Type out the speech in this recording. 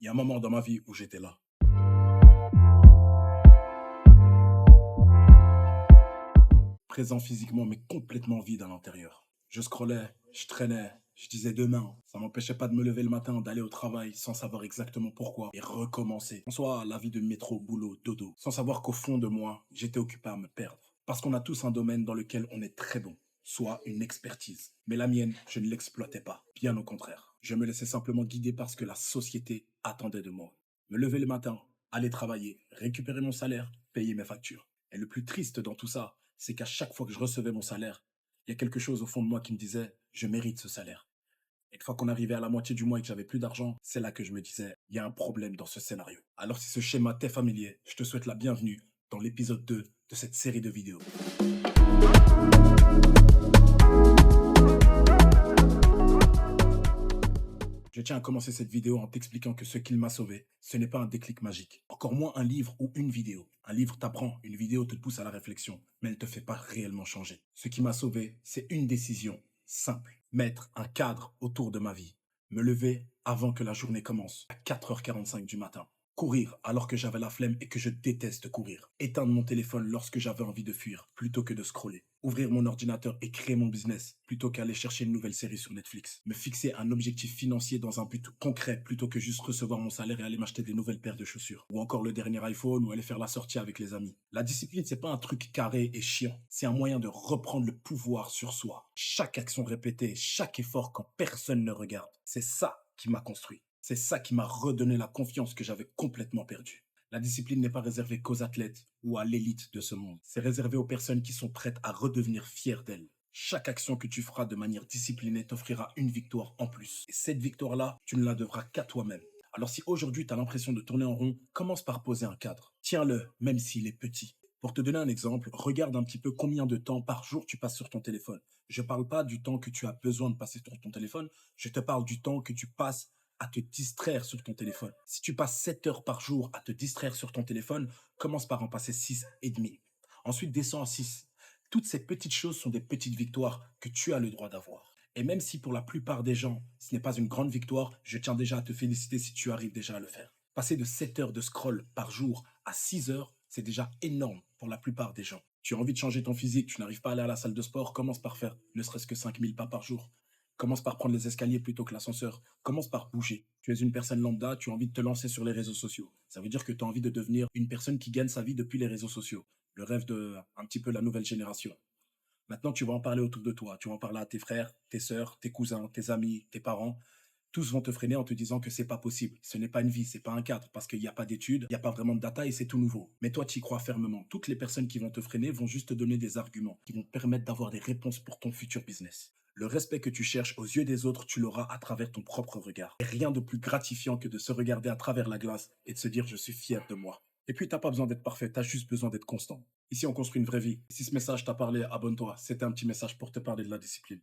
Il y a un moment dans ma vie où j'étais là. Présent physiquement, mais complètement vide à l'intérieur. Je scrollais, je traînais, je disais demain. Ça m'empêchait pas de me lever le matin, d'aller au travail sans savoir exactement pourquoi et recommencer. En soit la vie de métro, boulot, dodo. Sans savoir qu'au fond de moi, j'étais occupé à me perdre. Parce qu'on a tous un domaine dans lequel on est très bon, soit une expertise. Mais la mienne, je ne l'exploitais pas. Bien au contraire. Je me laissais simplement guider par ce que la société attendait de moi. Me lever le matin, aller travailler, récupérer mon salaire, payer mes factures. Et le plus triste dans tout ça, c'est qu'à chaque fois que je recevais mon salaire, il y a quelque chose au fond de moi qui me disait, je mérite ce salaire. Et une fois qu'on arrivait à la moitié du mois et que j'avais plus d'argent, c'est là que je me disais, il y a un problème dans ce scénario. Alors si ce schéma t'est familier, je te souhaite la bienvenue dans l'épisode 2 de cette série de vidéos. Je tiens à commencer cette vidéo en t'expliquant que ce qu'il m'a sauvé, ce n'est pas un déclic magique. Encore moins un livre ou une vidéo. Un livre t'apprend, une vidéo te pousse à la réflexion, mais elle ne te fait pas réellement changer. Ce qui m'a sauvé, c'est une décision simple. Mettre un cadre autour de ma vie. Me lever avant que la journée commence, à 4h45 du matin. Courir alors que j'avais la flemme et que je déteste courir. Éteindre mon téléphone lorsque j'avais envie de fuir, plutôt que de scroller. Ouvrir mon ordinateur et créer mon business, plutôt qu'aller chercher une nouvelle série sur Netflix. Me fixer un objectif financier dans un but concret, plutôt que juste recevoir mon salaire et aller m'acheter des nouvelles paires de chaussures. Ou encore le dernier iPhone, ou aller faire la sortie avec les amis. La discipline, c'est pas un truc carré et chiant. C'est un moyen de reprendre le pouvoir sur soi. Chaque action répétée, chaque effort quand personne ne regarde. C'est ça qui m'a construit. C'est ça qui m'a redonné la confiance que j'avais complètement perdue. La discipline n'est pas réservée qu'aux athlètes ou à l'élite de ce monde. C'est réservé aux personnes qui sont prêtes à redevenir fières d'elles. Chaque action que tu feras de manière disciplinée t'offrira une victoire en plus. Et cette victoire-là, tu ne la devras qu'à toi-même. Alors si aujourd'hui tu as l'impression de tourner en rond, commence par poser un cadre. Tiens-le, même s'il est petit. Pour te donner un exemple, regarde un petit peu combien de temps par jour tu passes sur ton téléphone. Je ne parle pas du temps que tu as besoin de passer sur ton téléphone, je te parle du temps que tu passes à te distraire sur ton téléphone. Si tu passes 7 heures par jour à te distraire sur ton téléphone, commence par en passer 6 et demi. Ensuite, descends à 6. Toutes ces petites choses sont des petites victoires que tu as le droit d'avoir. Et même si pour la plupart des gens, ce n'est pas une grande victoire, je tiens déjà à te féliciter si tu arrives déjà à le faire. Passer de 7 heures de scroll par jour à 6 heures, c'est déjà énorme pour la plupart des gens. Tu as envie de changer ton physique, tu n'arrives pas à aller à la salle de sport, commence par faire ne serait-ce que 5000 pas par jour. Commence par prendre les escaliers plutôt que l'ascenseur. Commence par bouger. Tu es une personne lambda, tu as envie de te lancer sur les réseaux sociaux. Ça veut dire que tu as envie de devenir une personne qui gagne sa vie depuis les réseaux sociaux. Le rêve de un petit peu la nouvelle génération. Maintenant, tu vas en parler autour de toi. Tu vas en parler à tes frères, tes sœurs, tes cousins, tes amis, tes parents. Tous vont te freiner en te disant que c'est pas possible. Ce n'est pas une vie, c'est pas un cadre, parce qu'il n'y a pas d'études, il n'y a pas vraiment de data et c'est tout nouveau. Mais toi, tu y crois fermement. Toutes les personnes qui vont te freiner vont juste te donner des arguments qui vont te permettre d'avoir des réponses pour ton futur business. Le respect que tu cherches aux yeux des autres, tu l'auras à travers ton propre regard. Et rien de plus gratifiant que de se regarder à travers la glace et de se dire je suis fier de moi. Et puis, t'as pas besoin d'être parfait, t'as juste besoin d'être constant. Ici, on construit une vraie vie. Si ce message t'a parlé, abonne-toi. C'était un petit message pour te parler de la discipline.